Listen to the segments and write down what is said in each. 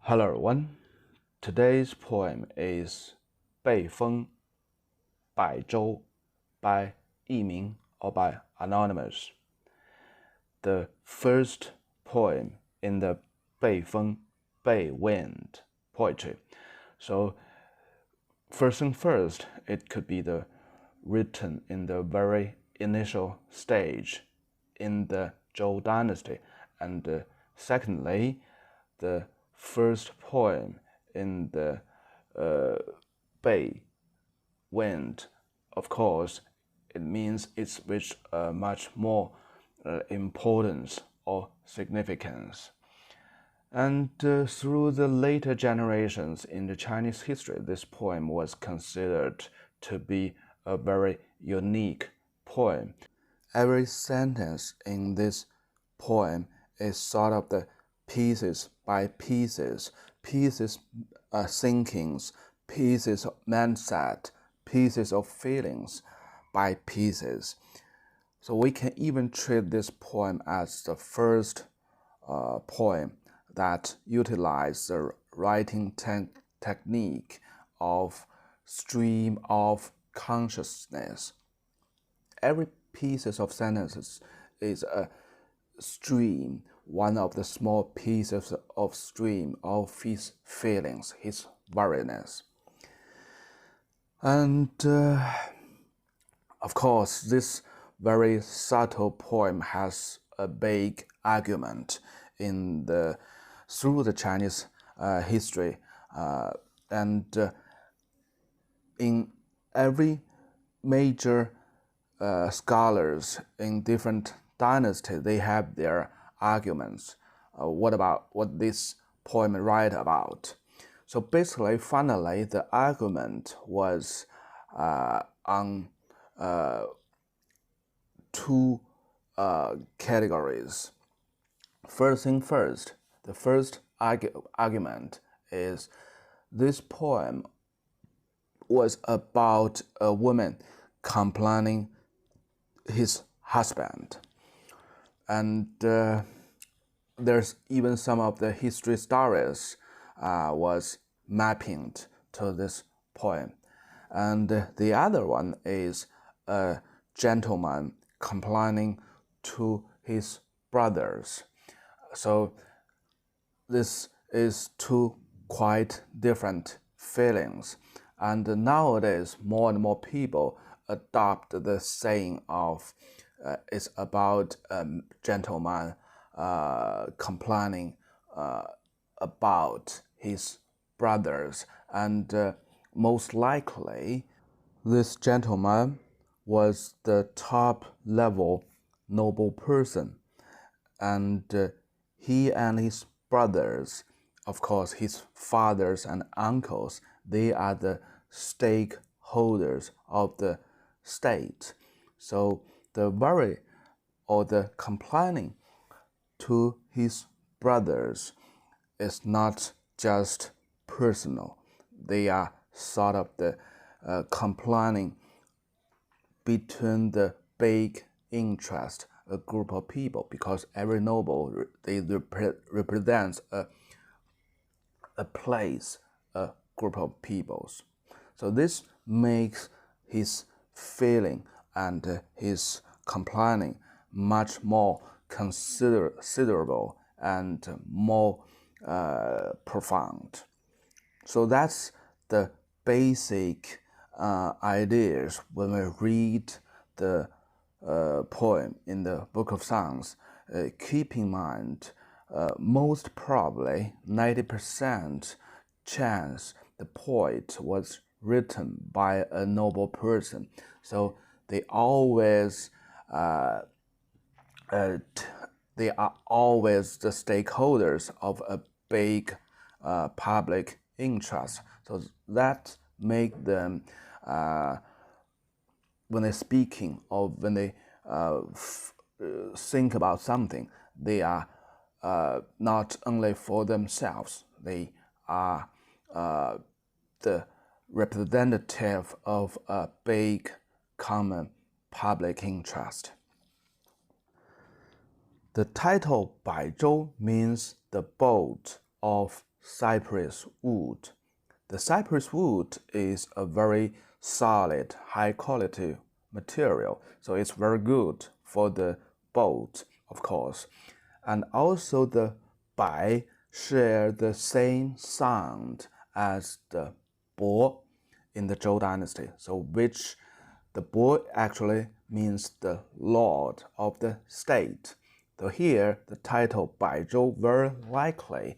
Hello everyone. Today's poem is Bei Zhou by Yiming or by Anonymous. The first poem in the Bei Wind poetry. So first thing first, it could be the written in the very initial stage in the Zhou dynasty, and secondly, the first poem in the Bei Wind. Of course, it means it's with much more importance or significance. And through the later generations in the Chinese history, this poem was considered to be a very unique poem. Every sentence in this poem is sort of the pieces by pieces, thinkings, pieces of mindset, pieces of feelings by pieces. So we can even treat this poem as the first poem that utilizes the writing technique of stream of consciousness. Every pieces of sentences is a stream, one of the small pieces of stream of his feelings, his worriness. And of course, this very subtle poem has a big argument through the Chinese history, and in every major scholars in different dynasties, they have their arguments. What this poem write about? So basically, finally, the argument was on two categories. First thing first, the first argument is this poem was about a woman complaining his husband, and there's even some of the history stories was mapping to this poem. And the other one is a gentleman complaining to his brothers. So this is two quite different feelings, and nowadays more and more people adopt the saying of it's about a gentleman complaining about his brothers, and most likely this gentleman was the top level noble person, and he and his brothers, of course his fathers and uncles, they are the stakeholders of the state. So the worry or the complaining to his brothers is not just personal. They are sort of the complaining between the big interest, a group of people, because every noble, they represents a place, a group of peoples. So this makes his feeling and his complaining much more considerable and more profound. So that's the basic ideas when we read the poem in the Book of Songs. Keep in mind, most probably 90% chance the poet was written by a noble person. So they always they are always the stakeholders of a big public interest. So that make them when they're speaking or when they think about something, they are not only for themselves, they are the representative of a big common public interest. The title Bei Zhou means the boat of cypress wood. The cypress wood is a very solid, high quality material, so it's very good for the boat, of course. And also the Bei share the same sound as the Bo in the Zhou dynasty, so which the Bo actually means the lord of the state. So here the title Bei Zhou very likely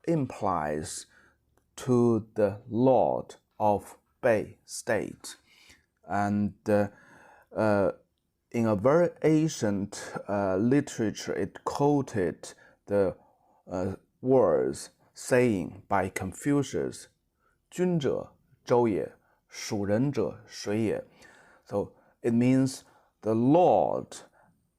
implies to the lord of Bei State. And in a very ancient literature, it quoted the words saying by Confucius, 君者周也，属人者谁也. So it means the Lord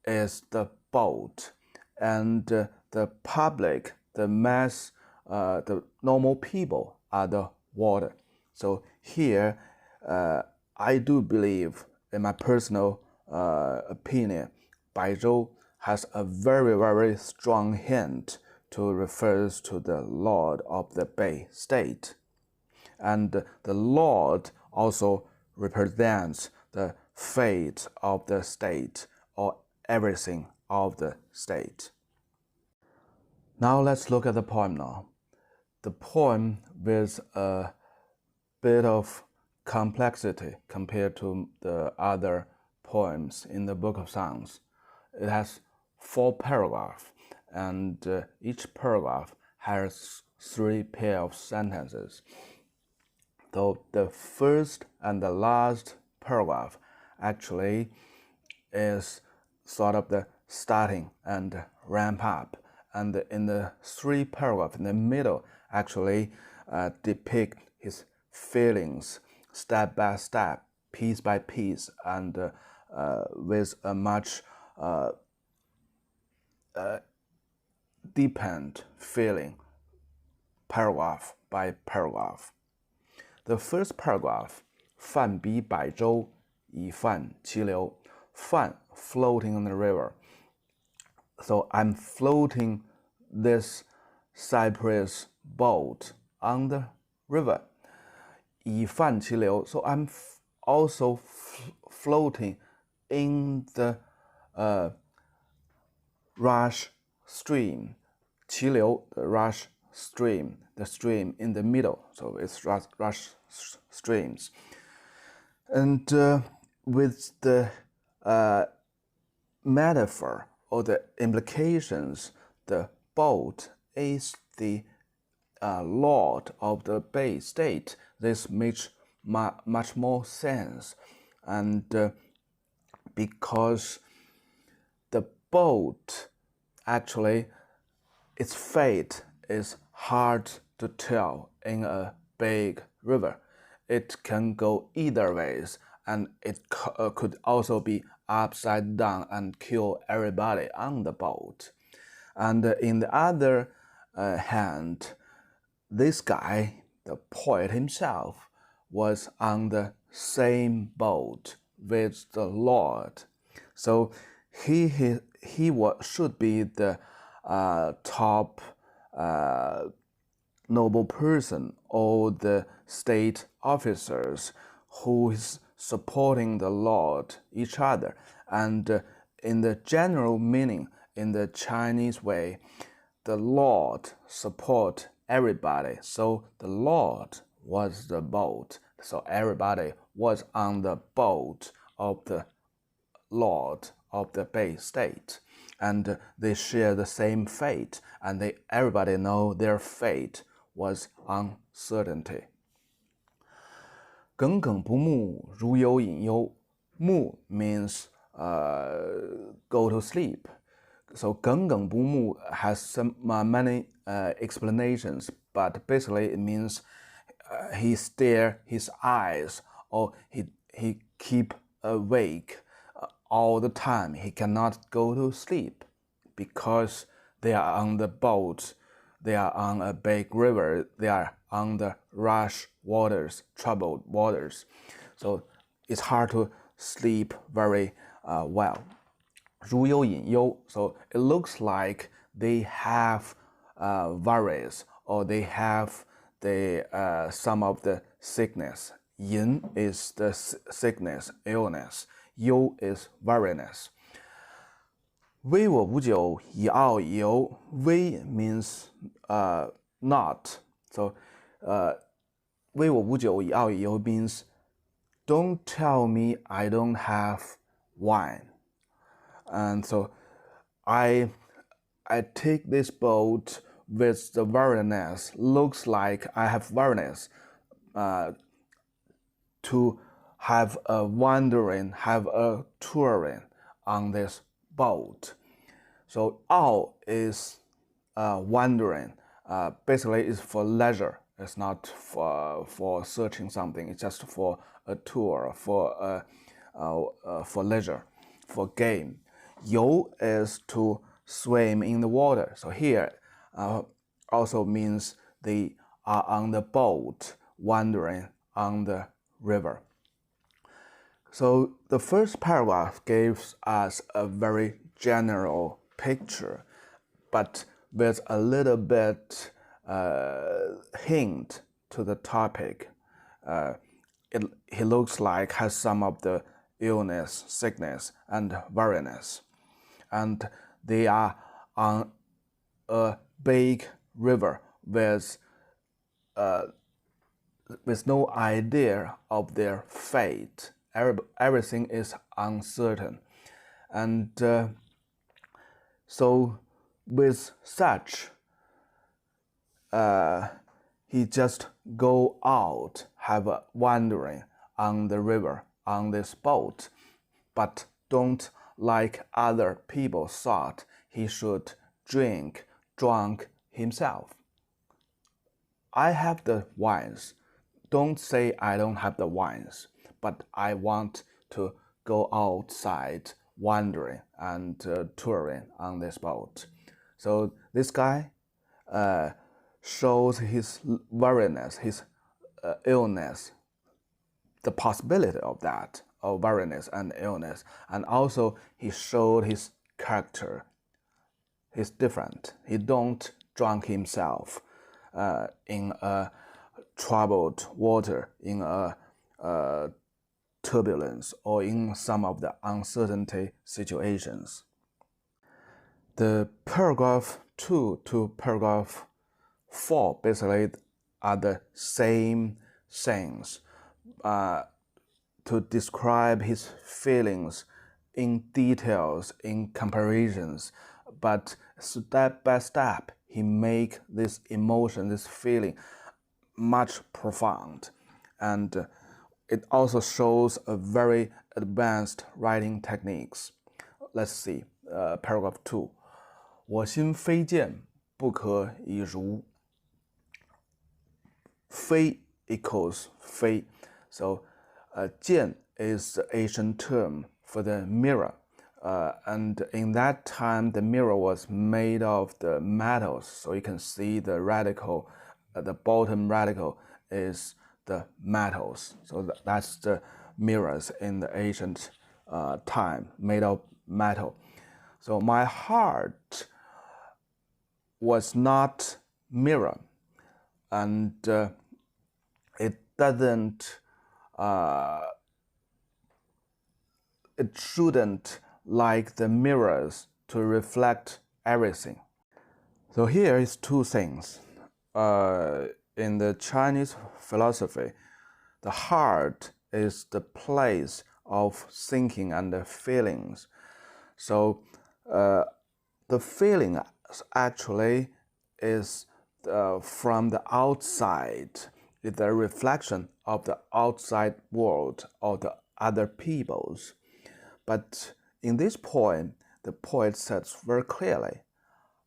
is the boat, and the public, the mass, the normal people are the water. So here, I do believe, in my personal opinion, Bei Zhou has a very, very strong hint to refers to the Lord of the Bei State. And the Lord also represents the fate of the state or everything of the state. Now let's look at the poem now. The poem with a bit of complexity compared to the other poems in the Book of Songs. It has 4 paragraphs, and each paragraph has 3 pair of sentences. So the first and the last paragraph actually is sort of the starting and ramp up, and in the 3 paragraphs in the middle actually depict his feelings step by step, piece by piece, and with a much deepened feeling, paragraph by paragraph. The first paragraph, 泛彼百舟，以泛其流. 泛 floating on the river. So I'm floating this cypress boat on the river. 以泛其流. So I'm also floating in the rush stream. 其流, the rush stream, the stream in the middle, so it's rush streams. And with the metaphor or the implications, the boat is the lord of the Bei State. This makes much more sense, and because the boat actually, its fate is hard to tell in a big river. It can go either ways, and it could also be upside down and kill everybody on the boat. And in the other hand, this guy, the poet himself, was on the same boat with the Lord. So he should be the top noble person or the state officers who is supporting the Lord each other. And in the general meaning, in the Chinese way, the Lord support everybody. So the Lord was the boat. So everybody was on the boat of the Lord of the Bei State. And they share the same fate, and everybody know their fate was uncertainty. 耿耿不目，如有隐忧. Mu means go to sleep. So 耿耿不目 has many explanations, but basically it means he stare his eyes, or he keep awake all the time. He cannot go to sleep because they are on the boat, they are on a big river, they are on the rush waters, troubled waters. So it's hard to sleep very well. 如有隐忧, so it looks like they have worries or they have some of the sickness. Yin is the sickness, illness. You is worriness. 微我不久，以傲以游。微 means not. So, 微我不久，以傲以游 means don't tell me I don't have wine. And so, I take this boat with the Vorenus. Looks like I have Vorenus. To have a wandering, have a touring on this boat. So 傲 is wandering. Basically, it's for leisure. It's not for searching something. It's just for a tour, for leisure, for game. 游 is to swim in the water. So here also means they are on the boat, wandering on the river. So the first paragraph gives us a very general picture, but with a little bit hint to the topic. He looks like has some of the illness, sickness, and weariness. And they are on a big river with no idea of their fate. Everything is uncertain. And so with such, he just go out, have a wandering on the river, on this boat, but don't like other people thought he should drunk himself. I have the wines. Don't say I don't have the wines, but I want to go outside wandering and touring on this boat. So this guy shows his weariness, his illness, the possibility of that, of weariness and illness. And also he showed his character. He's different. He don't drunk himself in a troubled water, in a turbulence, or in some of the uncertainty situations. The paragraph 2 to paragraph 4 basically are the same things to describe his feelings in details, in comparisons, but step by step he make this emotion, this feeling much profound. And it also shows a very advanced writing techniques. Let's see, paragraph 2. 我心非剑，不可以如。非 equals 非. So, 剑 is the ancient term for the mirror. And in that time, the mirror was made of the metals. So you can see the radical, the bottom radical is the metals. So that's the mirrors in the ancient time, made of metal. So my heart was not mirror, and it doesn't, it shouldn't like the mirrors to reflect everything. So here is two things. In the Chinese philosophy, the heart is the place of thinking and feelings. So the feeling actually is from the outside. It's a reflection of the outside world or the other peoples. But in this poem, the poet says very clearly,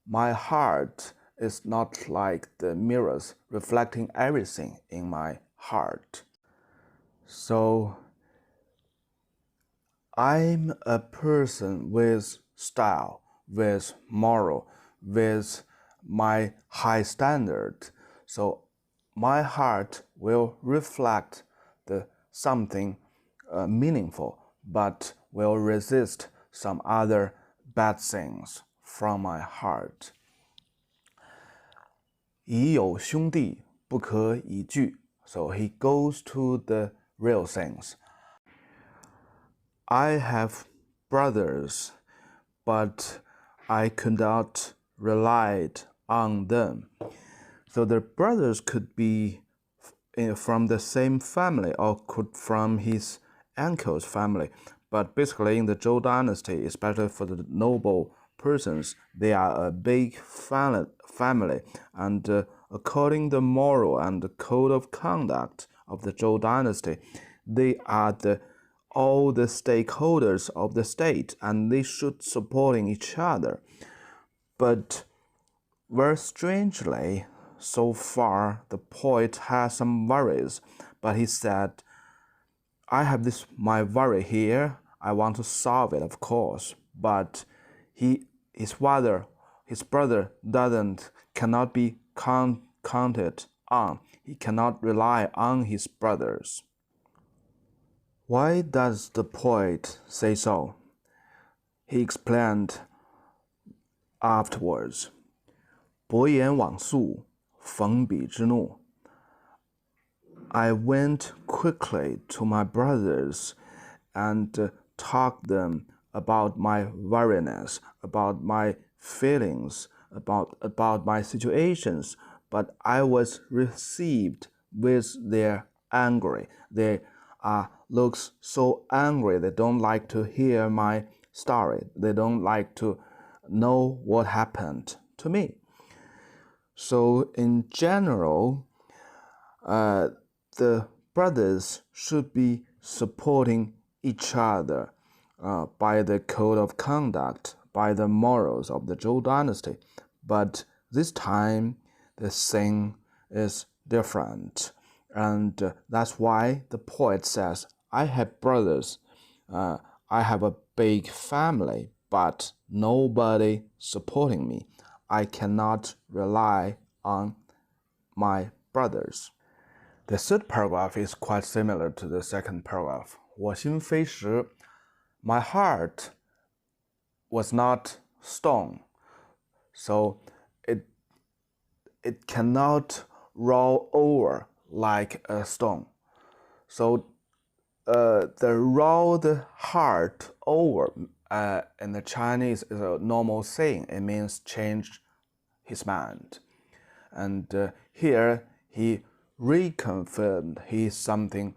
my heart is not like the mirrors reflecting everything in my heart. So I'm a person with style, with moral, with my high standard. So my heart will reflect the something meaningful, but will resist some other bad things from my heart. 已有兄弟，不可以拒. So he goes to the real things. I have brothers, but I could not rely on them. So the brothers could be from the same family or could from his uncle's family. But basically in the Zhou dynasty, especially for the noble persons, they are a big family. And according to the moral and the code of conduct of the Zhou dynasty, they are all the stakeholders of the state, and they should supporting each other. But very strangely, so far the poet has some worries, but he said, I have my worry here. I want to solve it, of course, but his brother cannot be counted on. He cannot rely on his brothers. Why does the poet say so? He explained afterwards. 薄言往宿，逢彼之怒. I went quickly to my brothers and talked them about my worriness, about my feelings, about my situations, but I was received with their anger. They looks so angry. They don't like to hear my story. They don't like to know what happened to me. So in general, the brothers should be supporting each other by the code of conduct, by the morals of the Zhou dynasty. But this time, the thing is different. And that's why the poet says, I have brothers, I have a big family, but nobody supporting me. I cannot rely on my brothers. The third paragraph is quite similar to the second paragraph. 我心非石, my heart was not stone, so it cannot roll over like a stone. So the rolled heart over in the Chinese is a normal saying. It means change his mind. And here he reconfirmed he's someone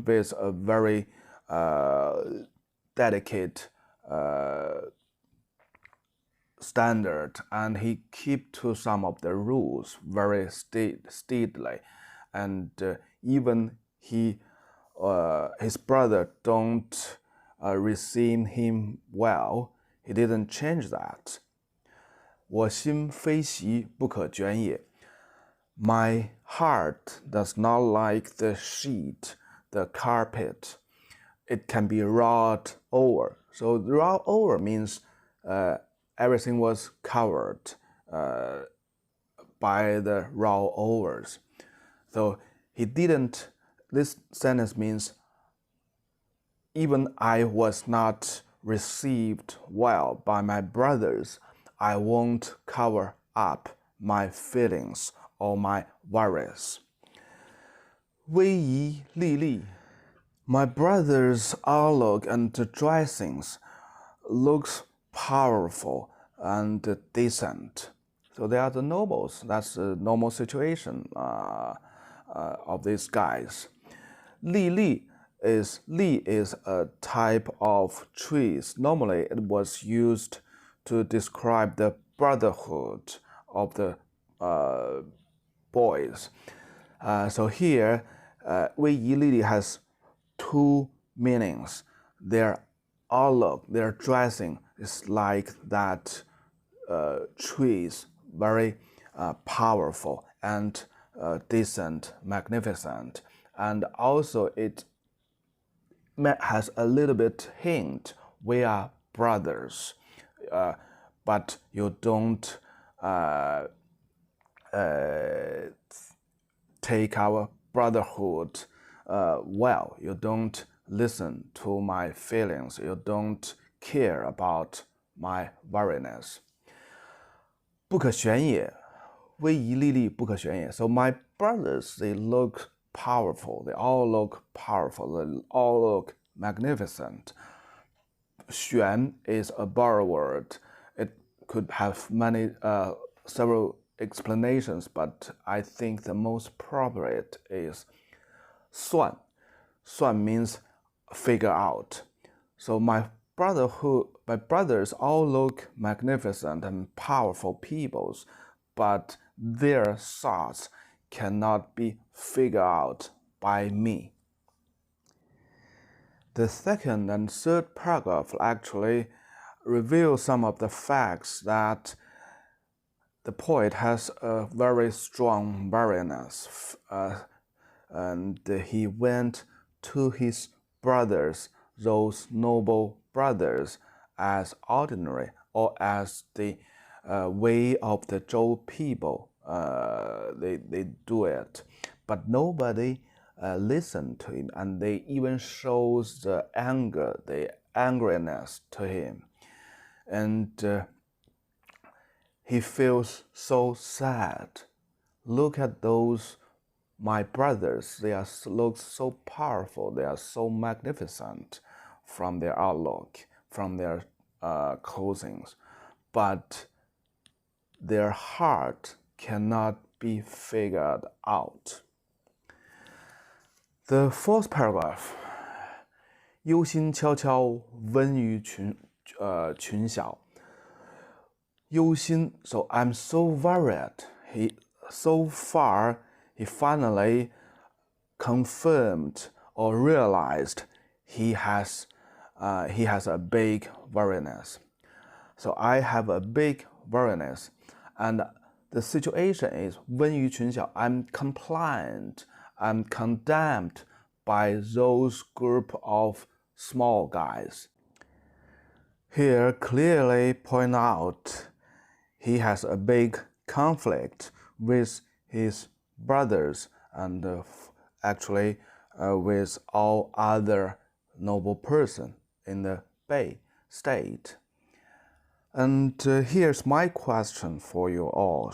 with a very dedicated standard, and he keep to some of the rules very steadily, and even his brother don't receive him well, he didn't change that. 我心非席，不可卷也. My heart does not like the sheet, the carpet. It can be rolled over. So roll over means everything was covered by the rollovers. So this sentence means even I was not received well by my brothers, I won't cover up my feelings or my worries. 威仪厉厉. My brother's outlook and dressings looks powerful and decent. So they are the nobles. That's the normal situation of these guys. 厉厉 is a type of trees. Normally it was used to describe the brotherhood of the boys. So here, 威仪厉厉 has two meanings. Their outlook, their dressing is like that trees, very powerful and decent, magnificent. And also it has a little bit hint, we are brothers, but you don't take our brotherhood well. You don't listen to my feelings. You don't care about my worriness. 不可选也.威仪立立，不可旋也。So my brothers, they look powerful. They all look powerful. They all look magnificent. 旋 is a borrowed word. It could have several explanations, but I think the most appropriate is 算. 算 means figure out. So my brothers all look magnificent and powerful peoples, but their thoughts cannot be figured out by me. The second and third paragraph actually reveal some of the facts that the poet has a very strong worriness, and he went to his brothers, those noble brothers, as ordinary or as the way of the Zhou people. They do it, but nobody listened to him, and they even shows the anger, the angriness to him, and he feels so sad. Look at those, my brothers. They look so powerful. They are so magnificent from their outlook, from their clothings, but their heart cannot be figured out. The fourth paragraph, 忧心悄悄温于群小. 忧心, so I'm so worried. So far, he finally confirmed or realized he has a big worriness. So I have a big worriness, and the situation is 温于群小. I'm compliant. I'm condemned by those group of small guys. Here clearly point out he has a big conflict with his brothers and actually with all other noble person in the Bei State. And here's my question for you all.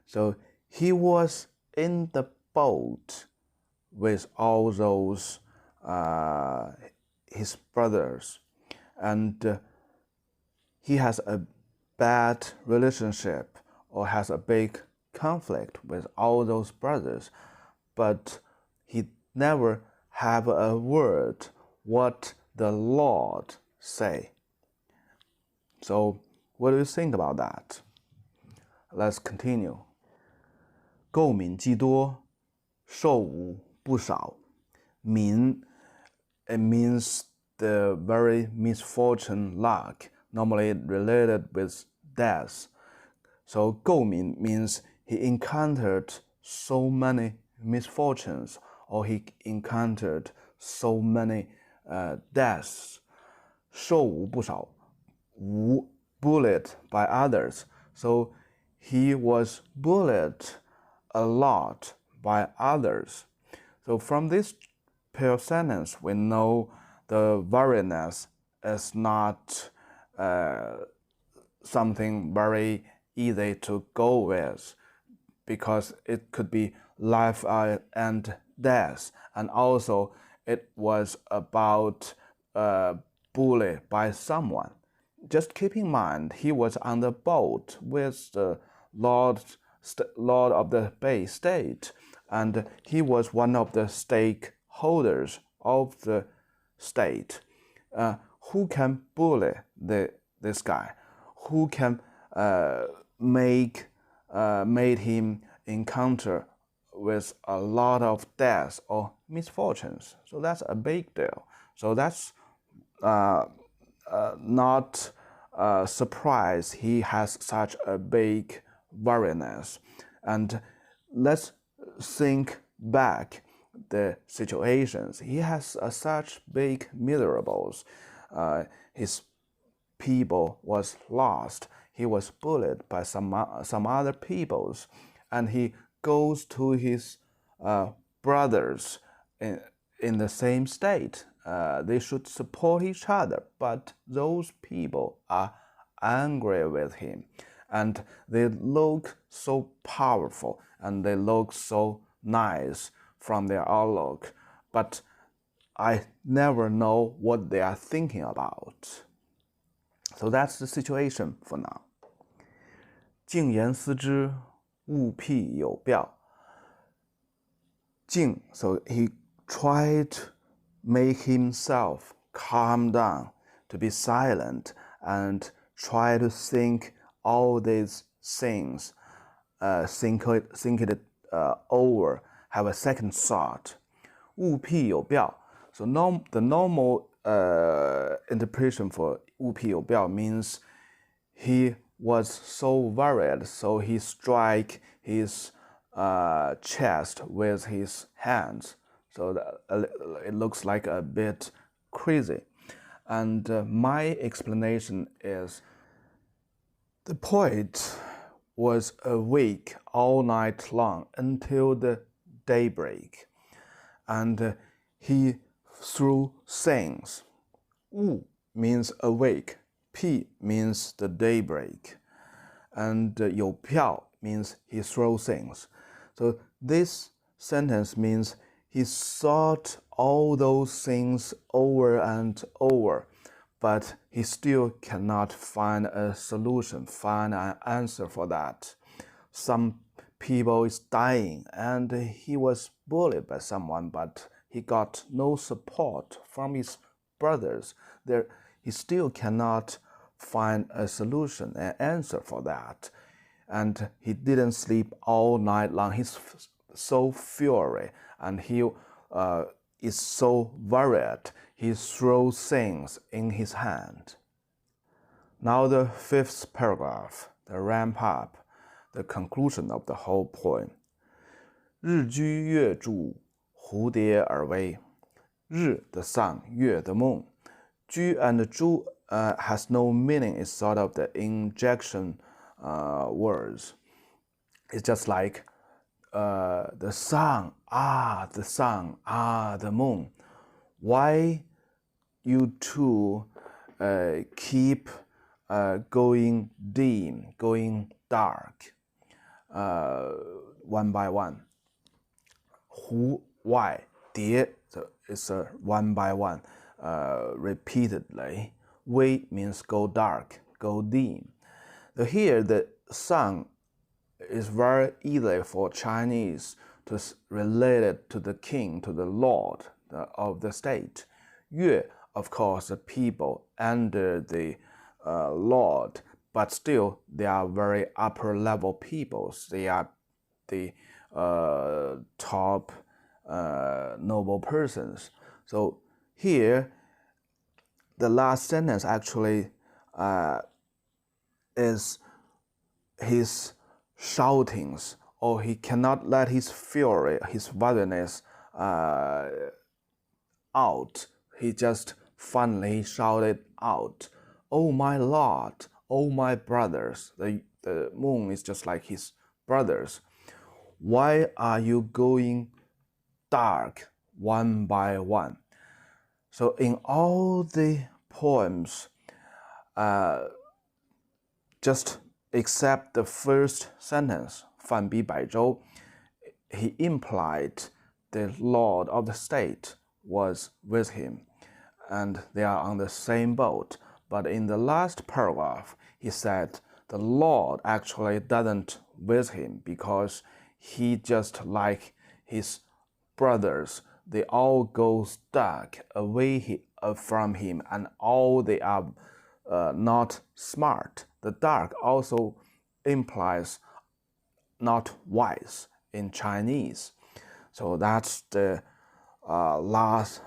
So he was in the boat with all those his brothers, and he has a bad relationship or has a big conflict with all those brothers, but he never have a word what the Lord say. So what do you think about that? Let's continue. 垢敏既多，受侮不少. 敏, it means the very misfortune luck, normally related with death. So 垢敏 means he encountered so many misfortunes, or he encountered so many deaths. 受侮不少. 侮, bullied by others. So he was bullied a lot by others. So from this pair of sentence, we know the worriness is not something very easy to go with, because it could be life and death, and also it was about bullied by someone. Just keep in mind, he was on the boat with the Lord of the Bei State, and he was one of the stakeholders of the state. Who can bully this guy? Who can made him encounter with a lot of deaths or misfortunes? So that's a big deal. So that's not a surprise he has such a big worriness. And let's think back the situations. He has such big miserables. His people was lost. He was bullied by some other peoples, and he goes to his brothers in the same state. They should support each other, but those people are angry with him, and they look so powerful and they look so nice from their outlook, but I never know what they are thinking about. So that's the situation for now. 静言思之，勿辟有表。静, so he tried to make himself calm down, to be silent, and try to think all these things, think it over, have a second thought. 勿辟有表. So the normal interpretation for 勿辟有表 means he was so worried, so he struck his chest with his hands. So it looks like a bit crazy. And my explanation is the poet was awake all night long until the daybreak. And he threw things. 勿 means awake. 辟 means the daybreak. And 有票 means he threw things. So this sentence means he thought all those things over and over, but he still cannot find a solution, find an answer for that. Some people is dying, and he was bullied by someone, but he got no support from his brothers. He still cannot find a solution, an answer for that. And he didn't sleep all night long. He's so furious, and he is so worried. He throws things in his hand. Now the fifth paragraph, the ramp up, the conclusion of the whole poem. 日居月住，蝴蝶而微。日 the sun, 月 the moon. 居 and 住 has no meaning. It's sort of the injection words. It's just like the sun, the moon. Why you two keep going dim, going dark, one by one? 蝴 why? 蝶 so it's one by one, repeatedly. 微 means go dark, go dim. So here the sun is very easy for Chinese to relate it to the king, to the lord of the state. 月, of course, the people under the lord, but still they are very upper level peoples. They are the top noble persons. So here, the last sentence actually is his shoutings, or he cannot let his fury, his Vorenus out. He just finally shouted out, "Oh my lord, oh my brothers." The moon is just like his brothers. Why are you going dark one by one? So in all the poems, just except the first sentence, 泛比百舟, he implied the lord of the state was with him, and they are on the same boat. But in the last paragraph, he said the lord actually doesn't with him because he just like his brothers, they all go stuck away from him, and all they are not smart. The dark also implies not wise in Chinese. So that's the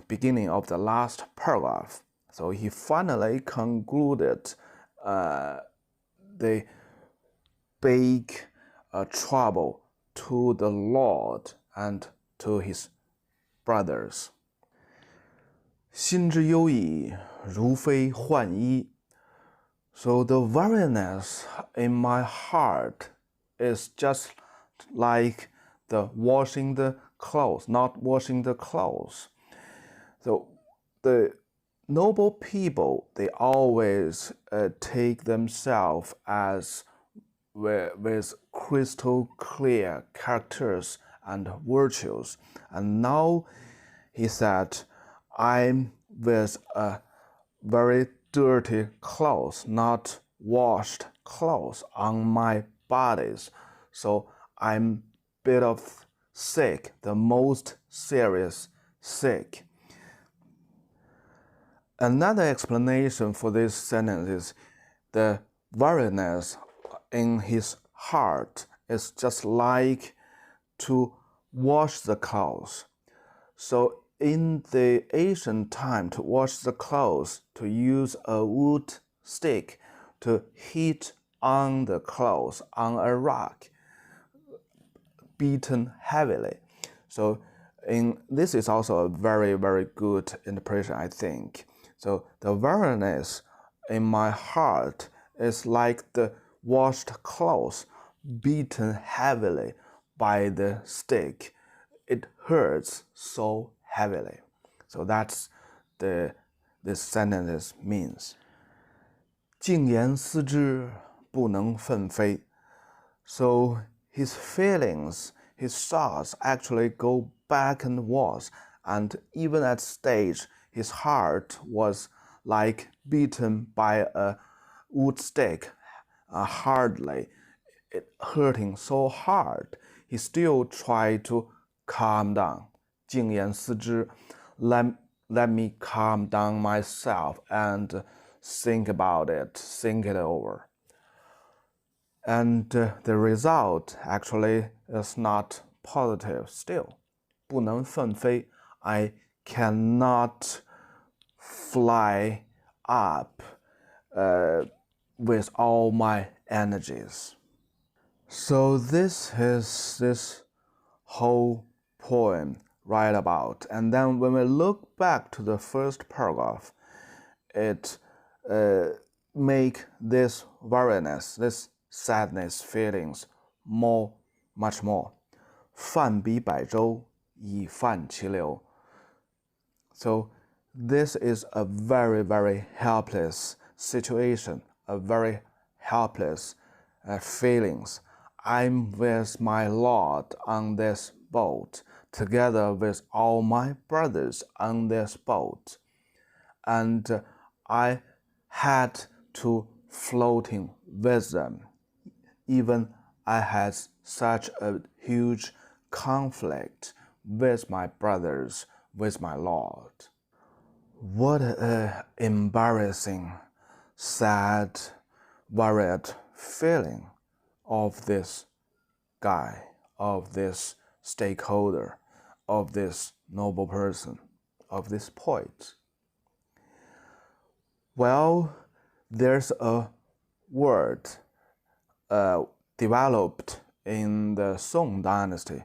beginning of the last paragraph. So he finally concluded the big trouble to the Lord and to his brothers. 心之忧矣，如非浣衣. So the weariness in my heart is just like the washing the clothes, not washing the clothes. So the noble people, they always take themselves as with crystal clear characters and virtues. And now he said, I'm with a very dirty clothes, not washed clothes on my bodies. So I'm bit of sick, the most serious sick. Another explanation for this sentence is the worriness in his heart is just like to wash the clothes. So in the ancient time, to wash the clothes, to use a wood stick to hit on the clothes on a rock, beaten heavily. So this is also a very, very good interpretation, I think. So the worriness in my heart is like the washed clothes beaten heavily by the stick. It hurts so heavily. So that's this sentence means. 静言思之，不能奋飞. So his feelings, his thoughts actually go back and forth, and even at stage, his heart was like beaten by a wood stick, hardly, it hurting so hard. He still tried to calm down. 静言思之, let me calm down myself and think about it, think it over. And the result actually is not positive still. 不能奋飞, I cannot fly up with all my energies. So this is this whole poem right about. And then when we look back to the first paragraph, it make this worriness, this sadness feelings much more. 泛彼百舟，以泛其流. So this is a very, very helpless situation, a very helpless feelings. I'm with my Lord on this boat, together with all my brothers on this boat. And I had to floating with them. Even I had such a huge conflict with my brothers, with my Lord. What an embarrassing, sad, worried feeling of this guy, of this stakeholder, of this noble person, of this poet. Well, there's a word developed in the Song dynasty,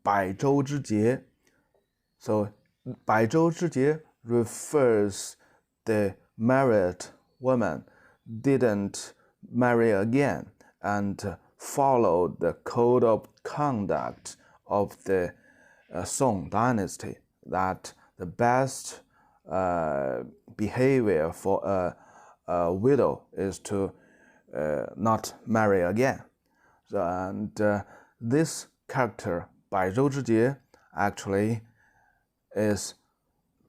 百舟之节. So 百舟之节 refers the married woman didn't marry again and followed the code of conduct of the Song dynasty, that the best behavior for a widow is to not marry again. So, and this character, 百舟之节, actually is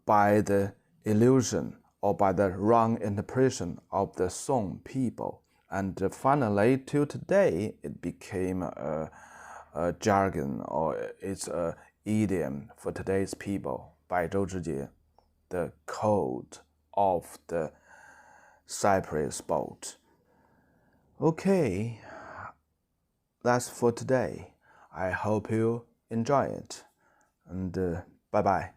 by the illusion or by the wrong interpretation of the Song people. And finally, till today, it became a jargon, or it's an idiom for today's people, 百舟之节, the code of the Cypress boat. Okay, that's for today. I hope you enjoy it, and bye-bye.